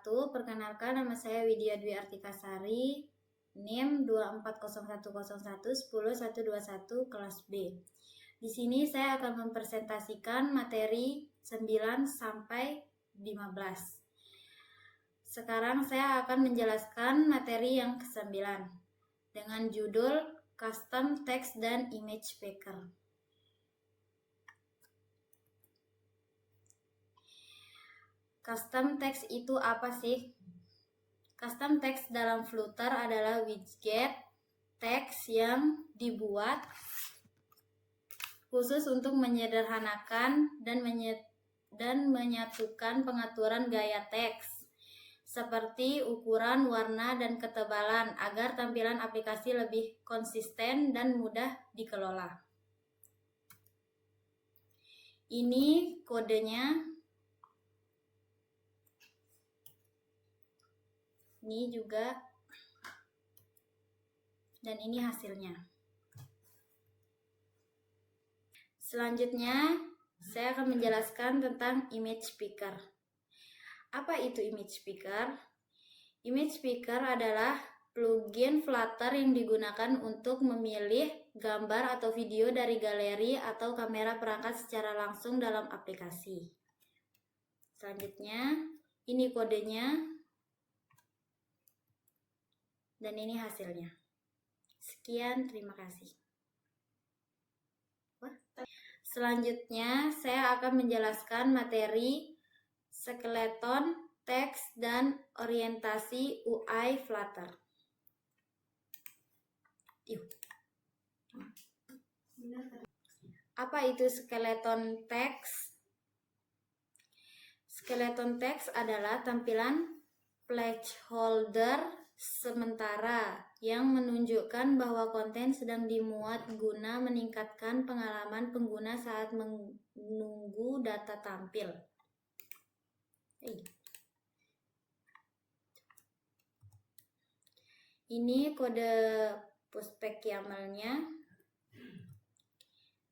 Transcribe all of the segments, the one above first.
wabarakatuh. Perkenalkan, nama saya Widya Dwi Artikasari, NIM 24011010121 kelas B. Di sini saya akan mempresentasikan materi 9 sampai 15. Sekarang saya akan menjelaskan materi yang ke-9 dengan judul Custom Text dan Image Picker. Custom text itu apa sih? Custom text dalam Flutter adalah widget teks yang dibuat khusus untuk menyederhanakan dan menyatukan pengaturan gaya teks seperti ukuran, warna, dan ketebalan agar tampilan aplikasi lebih konsisten dan mudah dikelola. Ini kodenya. Ini juga, dan ini hasilnya. Selanjutnya, saya akan menjelaskan tentang image picker. Apa itu image picker? Image picker adalah plugin Flutter yang digunakan untuk memilih gambar atau video dari galeri atau kamera perangkat secara langsung dalam aplikasi. Selanjutnya, ini kodenya. Dan ini hasilnya. Sekian, terima kasih. Selanjutnya, saya akan menjelaskan materi skeleton, teks, dan orientasi UI Flutter. Apa itu skeleton teks? Skeleton teks adalah tampilan placeholder sementara yang menunjukkan bahwa konten sedang dimuat guna meningkatkan pengalaman pengguna saat menunggu data tampil. Ini kode prospek YAML-nya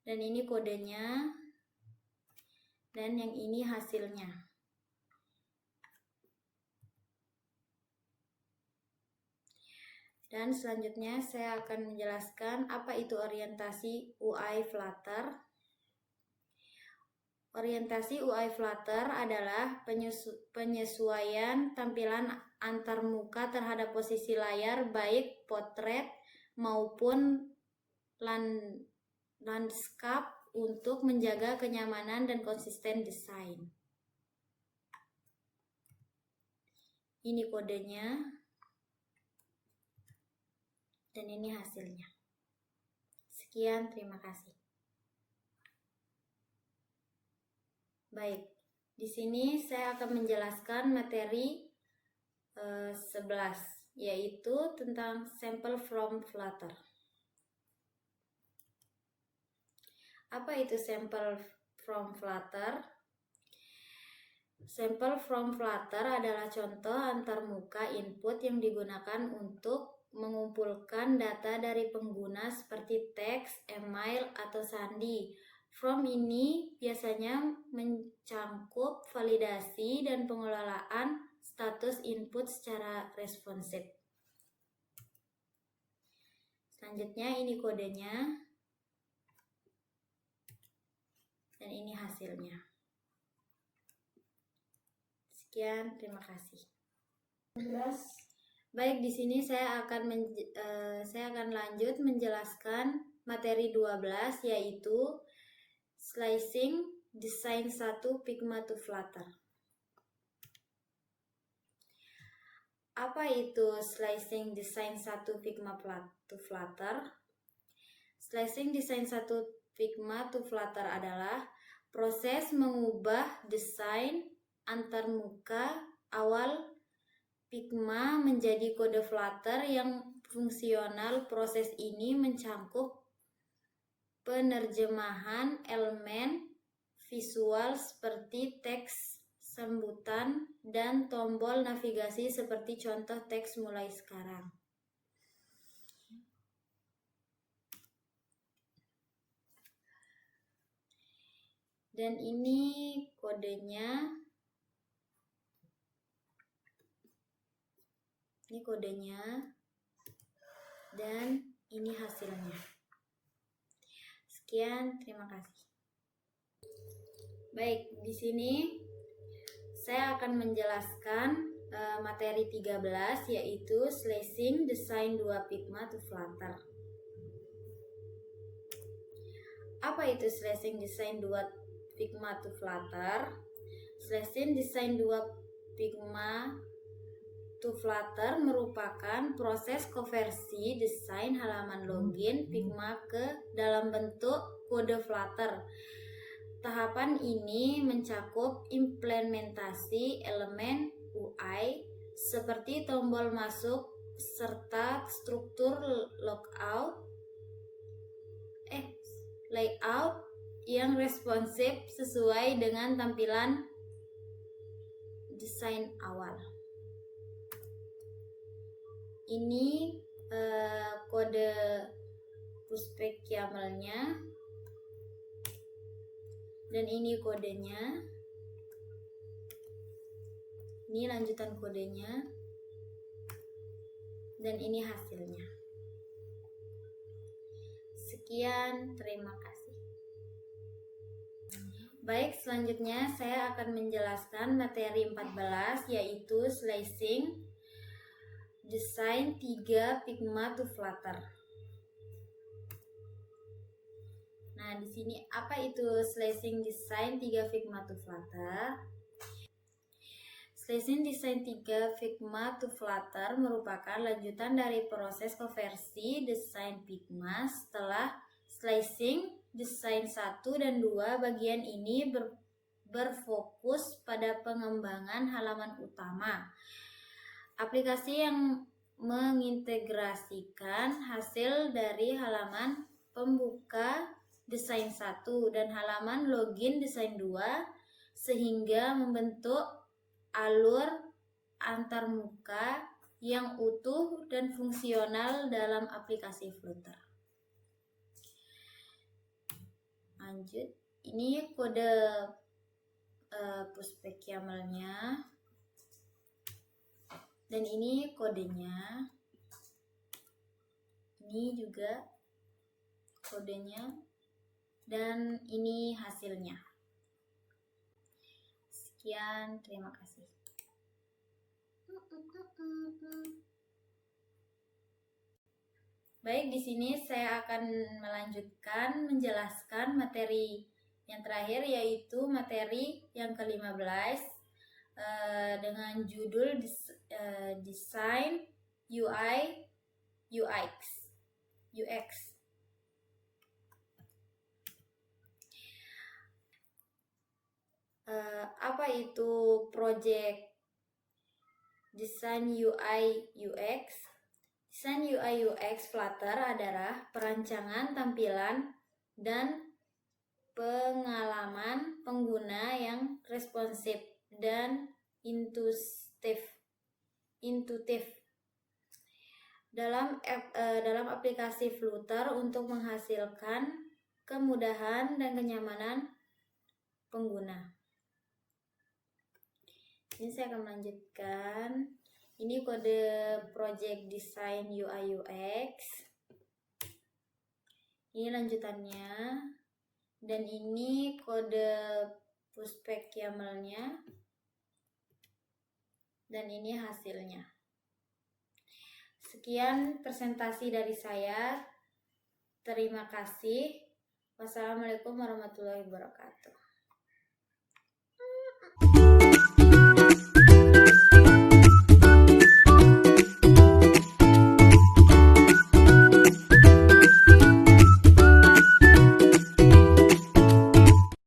dan ini kodenya dan yang ini hasilnya. Dan selanjutnya saya akan menjelaskan apa itu orientasi UI Flutter. Orientasi UI Flutter adalah penyesuaian tampilan antarmuka terhadap posisi layar baik potret maupun landscape untuk menjaga kenyamanan dan konsisten desain. Ini kodenya. Dan ini hasilnya. Sekian, terima kasih. Baik, di sini saya akan menjelaskan materi 11, yaitu tentang sample from Flutter. Apa itu sample from Flutter? Sample from Flutter adalah contoh antarmuka input yang digunakan untuk mengumpulkan data dari pengguna seperti teks, email, atau sandi. From ini biasanya mencangkup validasi dan pengelolaan status input secara responsif. Selanjutnya ini kodenya dan ini hasilnya. Sekian, terima kasih. Baik, di sini saya akan lanjut menjelaskan materi 12, yaitu Slicing Design 1 Figma to Flutter. Apa itu Slicing Design 1 Figma to Flutter? Slicing Design 1 Figma to Flutter adalah proses mengubah desain antarmuka awal Figma menjadi kode Flutter yang fungsional. Proses ini mencangkup penerjemahan elemen visual seperti teks, sambutan, dan tombol navigasi seperti contoh teks mulai sekarang. Dan ini kodenya. Ini kodenya dan ini hasilnya. Sekian, terima kasih. Baik, di sini saya akan menjelaskan materi 13, yaitu Slashing Design 2 Figma to Flutter. Apa itu Slashing Design 2 Figma to Flutter? Slashing Design 2 Figma to Flutter merupakan proses konversi desain halaman login Figma ke dalam bentuk kode Flutter. Tahapan ini mencakup implementasi elemen UI seperti tombol masuk serta struktur layout yang responsif sesuai dengan tampilan desain awal. Ini kode pushback YAML-nya dan ini kodenya. Ini lanjutan kodenya dan ini hasilnya. Sekian, terima kasih. Baik, selanjutnya saya akan menjelaskan materi 14, yaitu Slashing Design 3 Figma to Flutter. Nah, di sini apa itu Slashing Design 3 Figma to Flutter? Slashing Design 3 Figma to Flutter merupakan lanjutan dari proses konversi desain Figma setelah Slashing Design 1 dan 2. Bagian ini berfokus pada pengembangan halaman utama. Aplikasi yang mengintegrasikan hasil dari halaman pembuka desain 1 dan halaman login desain 2 sehingga membentuk alur antarmuka yang utuh dan fungsional dalam aplikasi Flutter. Lanjut, ini kode pushback YAML-nya dan ini kodenya. Ini juga kodenya dan ini hasilnya. Sekian, terima kasih. Baik, di sini saya akan melanjutkan menjelaskan materi yang terakhir, yaitu materi yang ke-15 dengan judul Design UI UX. Apa itu project Design UI UX? Desain UI UX Flutter adalah perancangan tampilan dan pengalaman pengguna yang responsif dan intuitif dalam aplikasi Flutter untuk menghasilkan kemudahan dan kenyamanan pengguna. Ini saya akan melanjutkan. Ini kode project design UI UX. Ini lanjutannya. Dan ini kode pushback YAML-nya. Dan ini hasilnya. Sekian presentasi dari saya. Terima kasih. Wassalamualaikum warahmatullahi wabarakatuh.